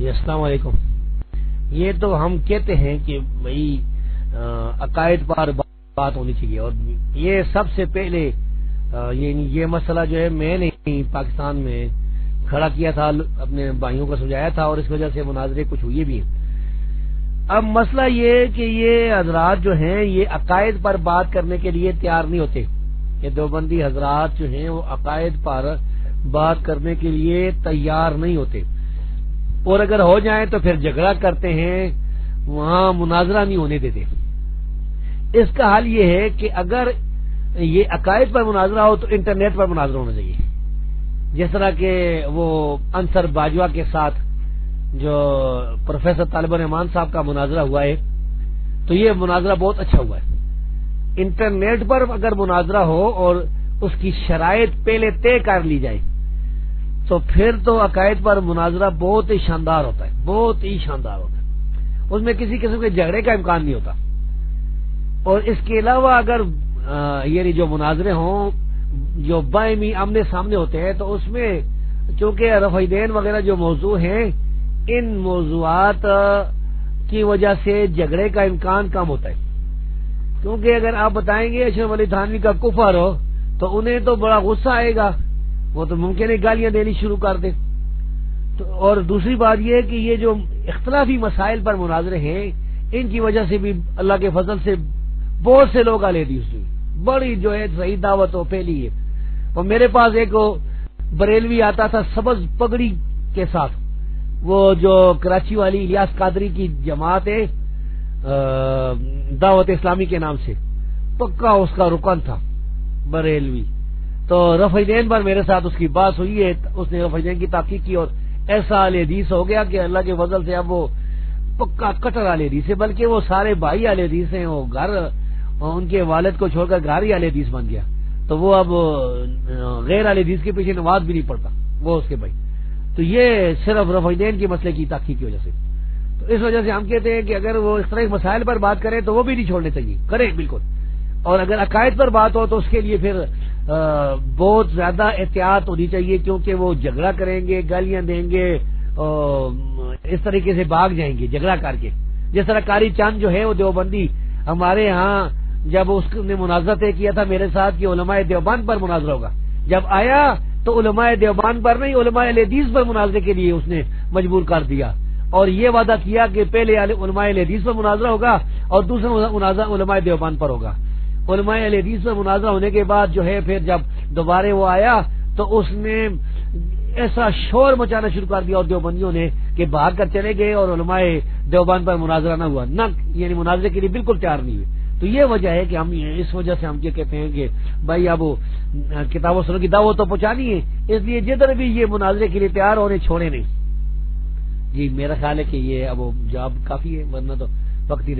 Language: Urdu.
جی السلام علیکم. یہ تو ہم کہتے ہیں کہ بھائی عقائد پر بات ہونی چاہیے، اور یہ سب سے پہلے یہ مسئلہ جو ہے میں نے پاکستان میں کھڑا کیا تھا، اپنے بھائیوں کو سمجھایا تھا، اور اس وجہ سے مناظرے کچھ ہوئے بھی ہیں. اب مسئلہ یہ کہ یہ حضرات جو ہیں یہ عقائد پر بات کرنے کے لیے تیار نہیں ہوتے. یہ دیوبندی حضرات جو ہیں وہ عقائد پر بات کرنے کے لیے تیار نہیں ہوتے، اور اگر ہو جائیں تو پھر جھگڑا کرتے ہیں، وہاں مناظرہ نہیں ہونے دیتے. اس کا حل یہ ہے کہ اگر یہ عقائد پر مناظرہ ہو تو انٹرنیٹ پر مناظرہ ہونا چاہیے، جس طرح کہ وہ انصر باجوہ کے ساتھ جو پروفیسر طالب الرحمان صاحب کا مناظرہ ہوا ہے، تو یہ مناظرہ بہت اچھا ہوا ہے. انٹرنیٹ پر اگر مناظرہ ہو اور اس کی شرائط پہلے طے کر لی جائے تو پھر تو عقائد پر مناظرہ بہت ہی شاندار ہوتا ہے، بہت ہی شاندار ہوتا ہے. اس میں کسی قسم کے جھگڑے کا امکان نہیں ہوتا. اور اس کے علاوہ اگر یعنی جو مناظرے ہوں جو باہمی آمنے سامنے ہوتے ہیں تو اس میں چونکہ رفع دین وغیرہ جو موضوع ہیں، ان موضوعات کی وجہ سے جھگڑے کا امکان کم ہوتا ہے. کیونکہ اگر آپ بتائیں گے اشرف علی تھانوی کا کفر ہو تو انہیں تو بڑا غصہ آئے گا، وہ تو ممکن ہے گالیاں دینی شروع کر دیں. اور دوسری بات یہ ہے کہ یہ جو اختلافی مسائل پر مناظرے ہیں، ان کی وجہ سے بھی اللہ کے فضل سے بہت سے لوگ آلے حدیث ہوئی، بڑی جو ہے صحیح دعوت ہو پھیلی ہے. اور میرے پاس ایک بریلوی آتا تھا سبز پگڑی کے ساتھ، وہ جو کراچی والی الیاس قادری کی جماعت ہے دعوت اسلامی کے نام سے، پکا اس کا رکن تھا بریلوی. تو رفع دین پر میرے ساتھ اس کی بات ہوئی ہے، اس نے رفع دین کی تحقیق کی اور ایسا اہل حدیث ہو گیا کہ اللہ کے فضل سے اب وہ پکا کٹر اہل حدیث ہے، بلکہ وہ سارے بھائی اہل حدیث ہیں. وہ گھر ان کے والد کو چھوڑ کر گھر ہی اہل حدیث بن گیا، تو وہ اب غیر اہل حدیث کے پیچھے نماز بھی نہیں پڑھتا وہ اس کے بھائی. تو یہ صرف رفع دین کے مسئلے کی تحقیق کی وجہ سے. تو اس وجہ سے ہم کہتے ہیں کہ اگر وہ اس طرح کے مسائل پر بات کریں تو وہ بھی نہیں چھوڑنے چاہیے، کریں بالکل. اور اگر عقائد پر بات ہو تو اس کے لیے پھر بہت زیادہ احتیاط ہونی چاہیے، کیونکہ وہ جھگڑا کریں گے، گالیاں دیں گے، اس طریقے سے بھاگ جائیں گے جھگڑا کر کے. جس طرح قاری چاند جو ہے وہ دیوبندی ہمارے ہاں جب اس نے مناظرہ طے کیا تھا میرے ساتھ کہ علماء دیوبند پر مناظرہ ہوگا، جب آیا تو علماء دیوبند پر نہیں علماء اہل حدیث پر مناظرے کے لیے اس نے مجبور کر دیا، اور یہ وعدہ کیا کہ پہلے علماء اہل حدیث پر مناظرہ ہوگا اور دوسرا مناظرہ علماء دیوبند پر ہوگا. علماء اہل حدیث پر مناظرہ ہونے کے بعد جو ہے پھر جب دوبارہ وہ آیا تو اس نے ایسا شور مچانا شروع کر دیا اور دیوبندیوں نے کہ بھاگ کر چلے گئے، اور علماء دیوبند پر مناظرہ نہ ہوا، نہ یعنی مناظرے کے لیے بالکل تیار نہیں ہوئے. تو یہ وجہ ہے کہ ہم اس وجہ سے ہم یہ کہتے ہیں کہ بھائی اب کتاب و سنت کی دعوت تو پہنچانی ہے، اس لیے جدھر بھی یہ مناظرے کے لیے تیار ہونے چھوڑے نہیں. جی میرا خیال ہے کہ یہ اب جواب کافی ہے، ورنہ تو وقت ہی